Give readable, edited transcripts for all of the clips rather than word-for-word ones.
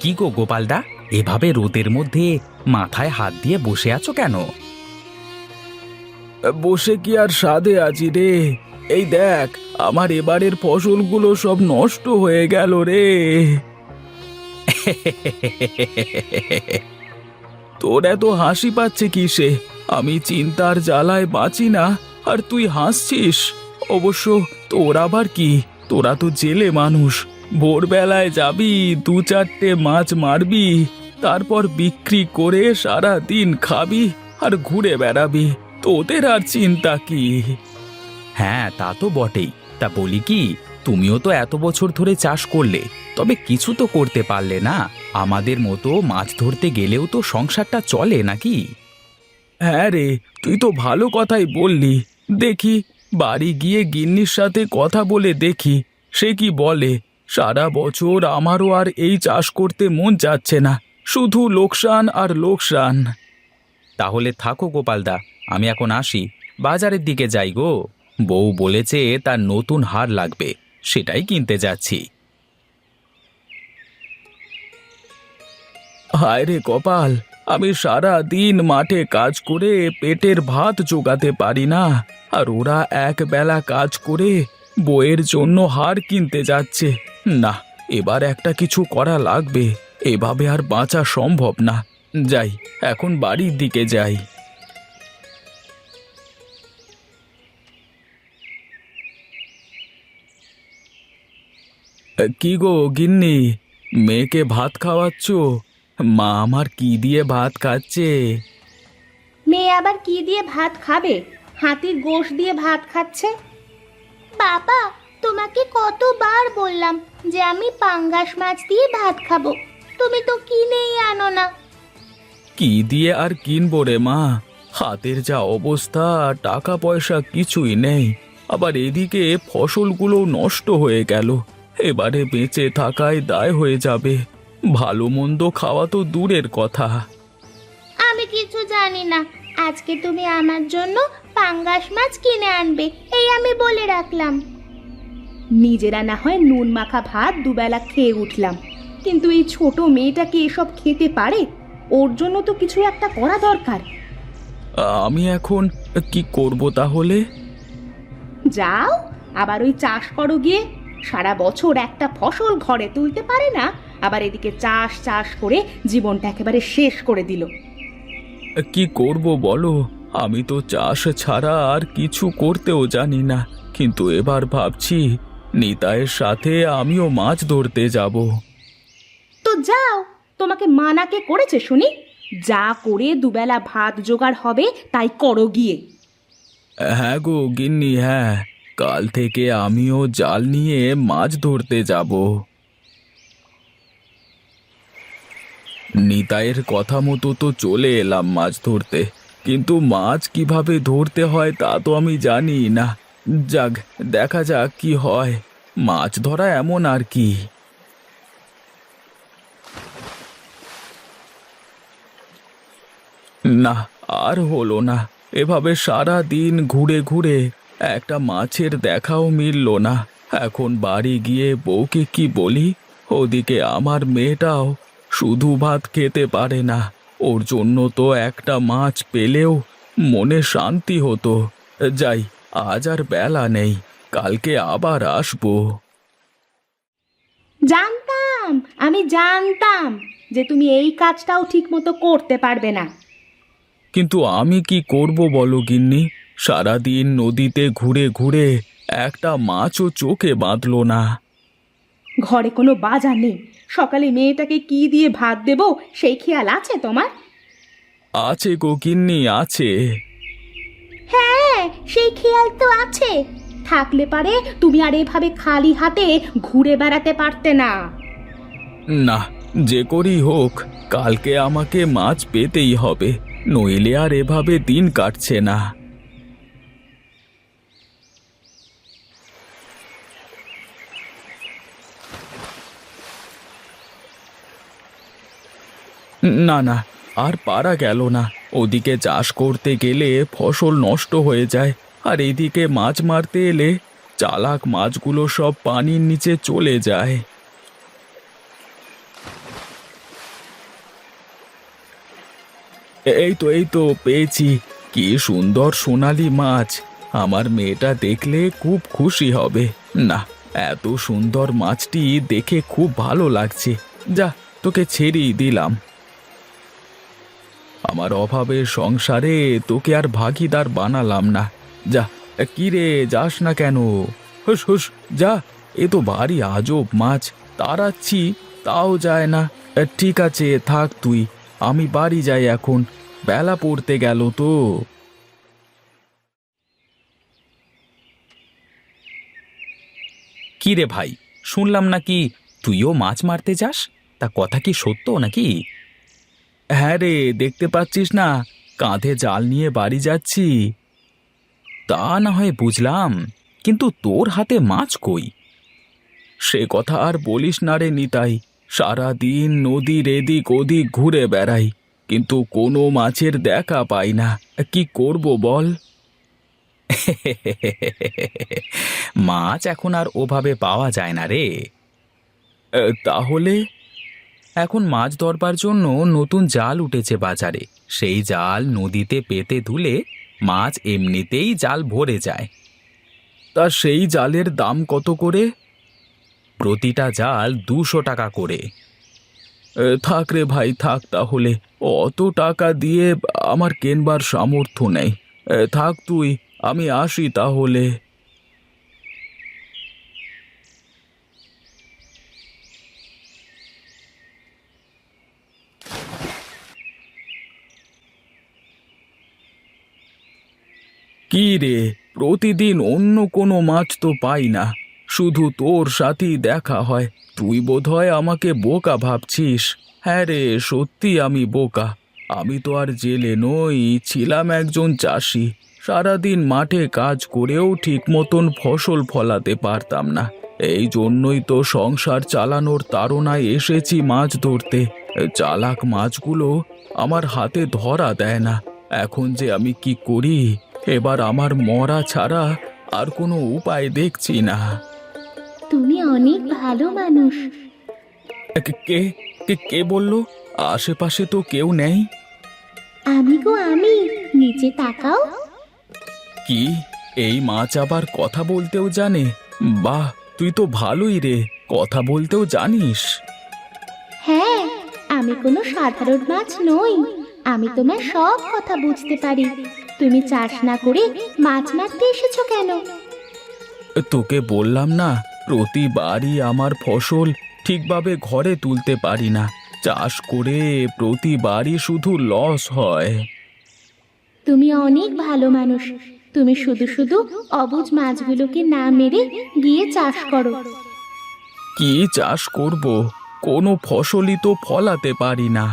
কি গো গোপালদা, এভাবে রোদের মধ্যে মাথায় হাত দিয়ে বসে আছো কেন? বসে কি আর সাধে আছি রে। এই দেখ, আমার এবারের ফসলগুলো সব নষ্ট হয়ে গেল রে। তোর এত হাসি পাচ্ছে কিসে? আমি চিন্তার জ্বালায় বাঁচি না, আর তুই হাসছিস। অবশ্য তোর আবার কি, তোরা তো জেলে মানুষ। ভোরবেলায় যাবি, দু চারটে মাছ মারবি, তারপর বিক্রি করে সারা দিন খাবি আর ঘুরে বেড়াবি। তোদের আর চিন্তা কি? হ্যাঁ, তা তো বটেই। তা বলি কি, তুমিও তো এত বছর ধরে চাষ করলে, তবে কিছু তো করতে পারলে না। আমাদের মতো মাছ ধরতে গেলেও তো সংসারটা চলে নাকি? হ্যাঁ রে, তুই তো ভালো কথাই বললি। দেখি, বাড়ি গিয়ে গিন্নির সাথে কথা বলে দেখি সে কি বলে। সারা বছর আমারও আর এই চাষ করতে মন যাচ্ছে না, শুধু লোকসান আর লোকসান। তাহলে থাকো গোপালদা, আমি এখন আসি। বাজারের দিকে যাই গো। বউ বলেছে তার নতুন হার লাগবে, সেটাই কিনতে যাচ্ছি। হায় রে কপাল, আমি সারা দিন মাঠে কাজ করে পেটের ভাত জোগাতে পারি না, আর ওরা এক বেলা কাজ করে বইয়ের জন্য হার কিনতে যাচ্ছে। না, এবার একটা কিছু করা লাগবে। এভাবে আর বাঁচা সম্ভব না। যাই, এখন বাড়ির দিকে যাই। কি গো গিন্নি, মেয়েকে ভাত খাওয়াচ্ছ? মা আমার কি দিয়ে ভাত খাচ্ছে? মেয়ে আবার কি দিয়ে ভাত খাবে? হাতির গোশ দিয়ে ভাত খাচ্ছে। বাবা, তোমাকে কতবার বললাম যে আমি পাঙ্গাস মাছ দিয়ে ভাত খাবো, তুমি তো কিনেই আনো না। কি দিয়ে আর কিনবো রে মা, হাতের যা অবস্থা, টাকা পয়সা কিছুই নেই। আবার এদিকে ফসলগুলো নষ্ট হয়ে গেল। এবারে বেঁচে থাকায় দায় হয়ে যাবে। ভালো মন্দ খাওয়া তো দূরের কথা। আমি কিছু জানি না, আজকে তুমি আমার জন্য পাঙ্গাস মাছ কিনে আনবে, এই আমি বলে রাখলাম। নিজেরা না হয় নুন মাখা ভাত দুবেলা খেয়ে উঠলাম, কিন্তু এই ছোট মেয়েটাকে এসব খেতে পারে? ওর জন্য তো কিছু একটা করা দরকার। আমি এখন কি করব তাহলে? যাও, আবার ওই চাষ করো গিয়ে। সারা বছর একটা ফসল ঘরে তুলতে পারে না, আবার এদিকে চাষ চাষ করে জীবনটা একেবারে শেষ করে দিল। কি করব বলো, আমি তো চাষ ছাড়া আর কিছু করতেও জানি না। কিন্তু এবার ভাবছি নিতাইয়ের সাথে আমিও মাছ ধরতে যাব। তো যাও, তোমাকে মানা কে করেছে শুনি? যা করে দুবেলা ভাত জোগাড় হবে তাই করো গিয়ে। হ্যাঁ গো গিন্নি, হ্যাঁ, কাল থেকে আমিও জাল নিয়ে মাছ ধরতে যাব। নিতাইয়ের কথা মতো তো চলে এলাম মাছ ধরতে, কিন্তু মাছ কিভাবে ধরতে হয় তা তো আমি জানি না। যাক, দেখা যাক কি হয়। মাছ ধরা এমন আর কি। না, আর হলো না। এভাবে সারা দিন ঘুরে ঘুরে একটা মাছের দেখাও মিলল না। এখন বাড়ি গিয়ে বউকে কি বলি? ওদিকে আমার মেয়েটাও শুধু ভাত খেতে পারে না। ওর জন্য তো একটা মাছ পেলেও মনে শান্তি হতো। যাই, আজ আর বেলা নেই, কালকে আবার আসবো। জানতাম, আমি জানতাম যে তুমি এই কাজটাও ঠিক মতো করতে পারবে না। কিন্তু আমি কি করব বলো গিন্নি? সারাদিন নদীতে ঘুরে ঘুরে একটা মাছও চোখে বাঁধলো না। ঘরে কোনো বাজার নেই, সকালে মেয়েটাকে কি দিয়ে ভাত দেব সেই খেয়াল আছে তোমার? আছে গো গিন্নি, আছে। হ্যাঁ, সেই খেয়াল তো আছে। থাকলে পারে তুমি আর এভাবে খালি হাতে ঘুরে বেড়াতে পারতে না। না, যে করেই হোক কালকে আমাকে মাছ পেতেই হবে, নইলে আর এভাবে দিন কাটছে না। না না, আর পারা গেল না। ওদিকে চাষ করতে গেলে ফসল নষ্ট হয়ে যায়, আর এদিকে মাছ মারতে এলে চালাক মাছগুলো সব পানির নিচে চলে যায়। এই তো পেয়েছি। কি সুন্দর সোনালি মাছ! আমার মেয়েটা দেখলে খুব খুশি হবে। না, এত সুন্দর মাছটি দেখে খুব ভালো লাগছে। যা, তোকে ছেড়েই দিলাম। আমার অভাবের সংসারে তোকে আর ভাগীদার বানালাম না। যা। কি রে, যাস না কেন? হুস হুস, যা। এ তো ভারী আজব মাছ, তাড়াচ্ছি তাও যায় না। ঠিক আছে, থাক তুই, আমি বাড়ি যাই এখন, বেলা পড়তে গেল তো। কি রে ভাই, শুনলাম নাকি তুইও মাছ মারতে যাস? তা কথা কি সত্য নাকি? হ্যাঁ রে, দেখতে পাচ্ছিস না, কাঁধে জাল নিয়ে বাড়ি যাচ্ছি। তা না হয় বুঝলাম, কিন্তু তোর হাতে মাছ কই? সে কথা আর বলিস না রে নিতাই, সারাদিন নদীর এদিক ওদিক ঘুরে বেড়াই, কিন্তু কোনো মাছের দেখা পাই না। কি করব বল? মাছ এখন আর ওভাবে পাওয়া যায় না রে। তাহলে? এখন মাছ ধরবার জন্য নতুন জাল উঠেছে বাজারে। সেই জাল নদীতে পেতে ধুলে মাছ এমনিতেই জাল ভরে যায়। তা সেই জালের দাম কত করে? প্রতিটা জাল 200 টাকা করে। থাক রে ভাই, থাক তাহলে। অত টাকা দিয়ে আমার কেনবার সামর্থ্য নেই। থাক তুই, আমি আসি তাহলে। কি রে, প্রতিদিন অন্য কোনো মাছ তো পাই না, শুধু তোর সাথেই দেখা হয়। তুই বোধহয় আমাকে বোকা ভাবছিস। হ্যাঁ রে, সত্যি আমি বোকা। আমি তো আর জেলে নই, ছিলাম একজন চাষি। সারাদিন মাঠে কাজ করেও ঠিক মতন ফসল ফলাতে পারতাম না। এই জন্যই তো সংসার চালানোর তাড়নায় এসেছি মাছ ধরতে। চালাক মাছগুলো আমার হাতে ধরা দেয় না। এখন যে আমি কি করি? এবার আমার মরা ছাড়া আর কোনো উপায় দেখছি না। তুমি অনেক ভালো মানুষ। কে কে কে কে বলল? আশেপাশে তো কেউ নেই। আমি গো আমি, নিচে তাকাও। কি, এই মাছ আবার কথা বলতেও জানে? বাহ, তুই তো ভালোই রে, কথা বলতেও জানিস। হ্যাঁ, আমি কোনো সাধারণ মাছ নই। আমি তোমার সব কথা বুঝতে পারি। তুমি চাষ না করে মাছ মারতে এসেছো কেন? তোকে বললাম না, প্রতিবারই আমার ফসল ঠিকভাবে ঘরে তুলতে পারি না। চাষ করে প্রতিবারই শুধু লস হয়। তুমি অনেক ভালো মানুষ। তুমি শুধু শুধু অবুঝ মাছগুলোকে না মেরে গিয়ে চাষ করো। কি চাষ করব? কোনো ফসলই তো ফলাতে পারি না।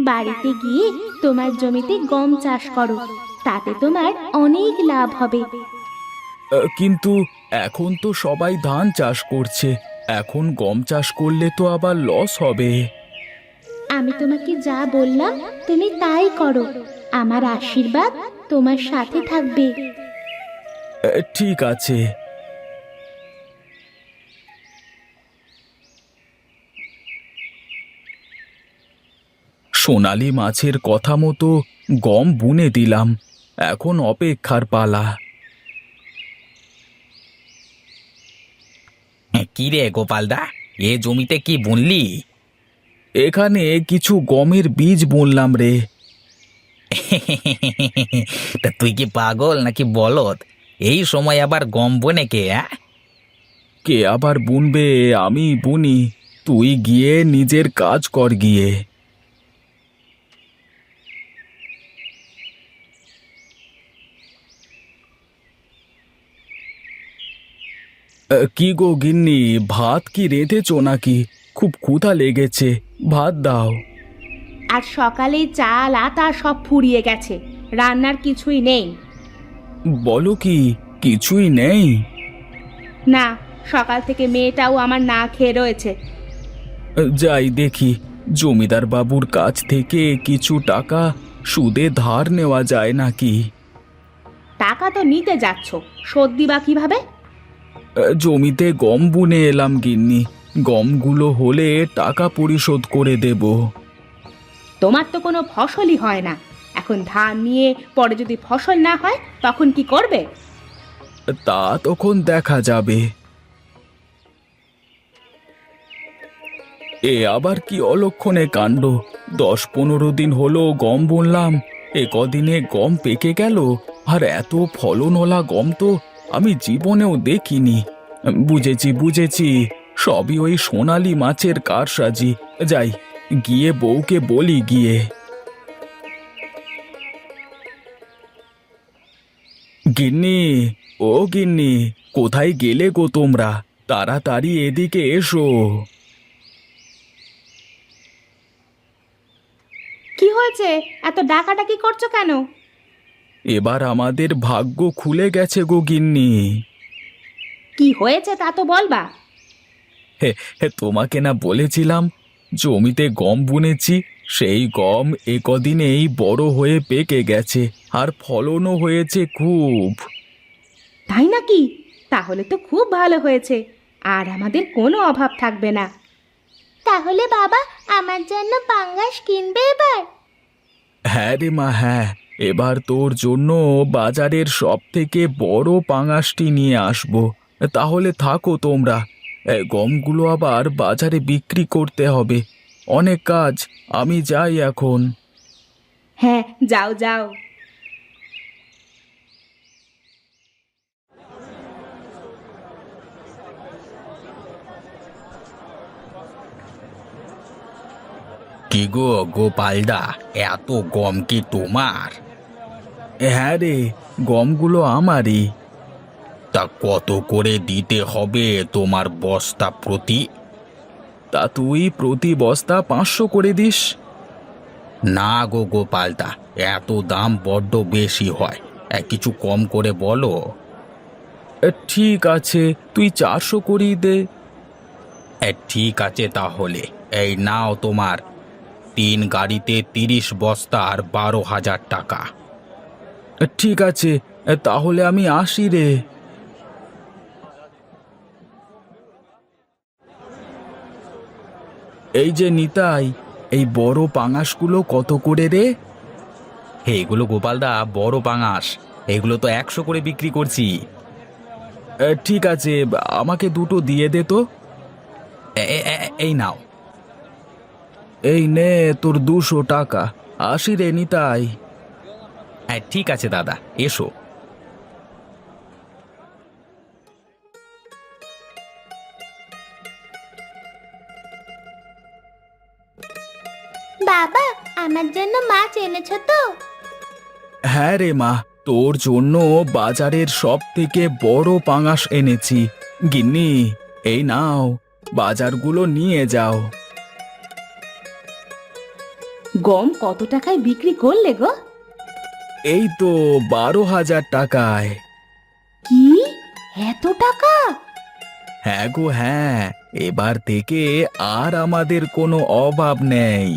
বাড়িতে গিয়ে তোমার জমিতে গম চাষ করো, তাতে তোমার অনেক লাভ হবে। কিন্তু এখন তো সবাই ধান চাষ করছে, এখন গম চাষ করলে তো আবার লস হবে। আমি তোমাকে যা বললাম তুমি তাই করো। আমার আশীর্বাদ তোমার সাথে থাকবে। ঠিক আছে। সোনালি মাছের কথা মতো গম বুনে দিলাম, এখন অপেক্ষার পালা। কি রে গোপালদা, এ জমিতে কি বুনলি? এখানে কিছু গমের বীজ বুনলাম রে। তা তুই কি পাগল নাকি বলদ? এই সময় আবার গম বনে কে? কে আবার বুনবে? আমি বুনি। তুই গিয়ে নিজের কাজ কর গিয়ে। কি গো গিন্নি, ভাত কি রেঁধেছো নাকি? খুব ক্ষুধা লেগেছে, ভাত দাও। আর সকালে চাল আটা সব ফুরিয়ে গেছে, রান্নার কিছুই নেই। বলো কি, কিছুই নেই? না, সকাল থেকে মেয়েটাও আমার না খেয়ে রয়েছে। যাই দেখি, জমিদার বাবুর কাছ থেকে কিছু টাকা সুদে ধার নেওয়া যায় নাকি। টাকা তো নিতে যাচ্ছ, শোধ দিবা কিভাবে? জমিতে গম বুনে এলাম গিন্নি, গমগুলো হলে টাকা পরিশোধ করে দেব। তোমার তো কোনো ফসলই হয় না, এখন ধান নিয়ে পরে যদি ফসল না হয় তখন কি করবে? তা তখন দেখা যাবে। এ আবার কি অলক্ষণে কাণ্ড! 10-15 দিন হলো গম বুনলাম, এ কদিনে গম পেকে গেল। আর এত ফলনওয়ালা গম তো আমি জীবনেও দেখিনি। বুঝেছি বুঝেছি, সবই ওই সোনালি মাছের কারসাজি। যাই, গিয়ে বউকে বলি গিয়ে। গিন্নি, ও গিন্নি, কোথায় গেলে গো তোমরা? তাড়াতাড়ি এদিকে এসো। কি হয়েছে, এত ডাকাডাকি করছো কেন? এবার আমাদের ভাগ্য খুলে গেছে গো গিন্নি। কি হয়েছে তা তো বলবা। হে হে, তোমাকে না বলেছিলাম জমিতে গম বুনেছি, সেই গম এ কদিনেই বড় হয়ে পেকে গেছে, আর ফলনও হয়েছে খুব। তাই নাকি? তাহলে তো খুব ভালো হয়েছে, আর আমাদের কোনো অভাব থাকবে না। তাহলে বাবা আমার জন্য পাঙ্গাস কিনবে এবার? হ্যাঁ রে মা, হ্যাঁ, এবার তোর জন্য বাজারের সব থেকে বড় পাঙাশটি নিয়ে আসবো। তাহলে থাকো তোমরা, গমগুলো আবার বাজারে বিক্রি করতে হবে, অনেক কাজ। আমি যাই এখন। হ্যাঁ, যাও যাও। কি গো গোপালদা, এত গম কি তোমার? হ্যাঁ রে, গমগুলো আমারই। তা কত করে দিতে হবে তোমার বস্তা প্রতি? তা তুই প্রতি বস্তা 500 করে দিস। না গো গোপালদা, এত দাম বড্ড বেশি হয়, কিছু কম করে বলো। ঠিক আছে, তুই 400 করেই দে। ঠিক আছে তাহলে, এই নাও তোমার 3 গাড়িতে 30 বস্তা আর 12,000 টাকা। ঠিক আছে, তাহলে আমি আসি রে। এই যে নিতাই, এই বড় পাঙাশগুলো কত করে রে? এগুলো গোপালদা বড় পাঙাশ, এগুলো তো 100 করে বিক্রি করছি। ঠিক আছে, আমাকে দুটো দিয়ে দে তো। এই নাও। এই নে তোর 200 টাকা। আসি রে নিতাই। ঠিক আছে দাদা, এসো। বাবা আমার জন্য মাছ এনেছো তো? হ্যাঁ রে মা, তোর জন্য বাজারের সব থেকে বড় পাঙাশ এনেছি। গিন্নি, এই নাও, বাজারগুলো নিয়ে যাও। গম কত টাকায় বিক্রি করলে গো? এই তো 12,000 টাকায়। কি, এত টাকা? হ্যাঁ গো হ্যাঁ, এবার থেকে আর আমাদের কোনো অভাব নেই।